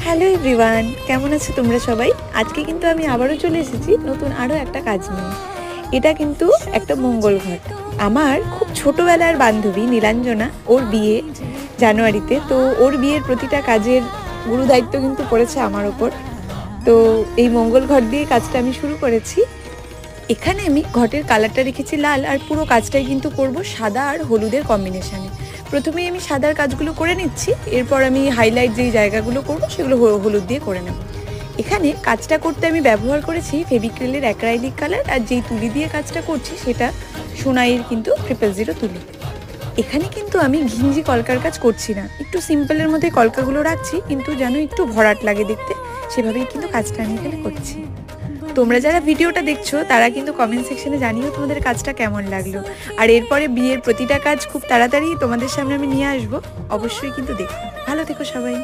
Hello everyone, কেমন আছো তোমরা সবাই? আজকে কিন্তু আমি আবারও চলে এসেছি নতুন আরও একটা কাজ নিয়ে। এটা কিন্তু একটা মঙ্গল ঘট। আমার খুব ছোটোবেলার বান্ধবী নীলাঞ্জনা, ওর বিয়ে জানুয়ারিতে। তো ওর বিয়ের প্রতিটা কাজের গুরু দায়িত্ব কিন্তু পড়েছে আমার ওপর। তো এই মঙ্গল ঘট দিয়ে কাজটা আমি শুরু করেছি। এখানে আমি ঘটের কালারটা রেখেছি লাল, আর পুরো কাজটাই কিন্তু করব সাদা আর হলুদের কম্বিনেশানে। প্রথমেই আমি সাদার কাজগুলো করে নিচ্ছি, এরপর আমি হাইলাইট যেই জায়গাগুলো করব সেগুলো হলুদ দিয়ে করে নেব। এখানে কাজটা করতে আমি ব্যবহার করেছি ফেভিক্রিলের অ্যাক্রাইলিক কালার, আর যেই তুলি দিয়ে কাজটা করছি সেটা সোনাইয়ের কিন্তু 000 তুলি। এখানে কিন্তু আমি ঘিঞ্জি কলকার কাজ করছি না, একটু সিম্পলের মধ্যে কলকাগুলো রাখছি, কিন্তু যেন একটু ভরাট লাগে দেখতে, সেভাবেই কিন্তু কাজটা আমি এখানে করছি। তোমরা যারা ভিডিওটা দেখছো তারা কিন্তু কমেন্ট সেকশনে জানিও তোমাদের কাজটা কেমন লাগলো। আর এরপরে বিয়ের প্রতিটা কাজ খুব তাড়াতাড়ি তোমাদের সামনে আমি নিয়ে আসবো, অবশ্যই কিন্তু দেখো। ভালো থেকো সবাই।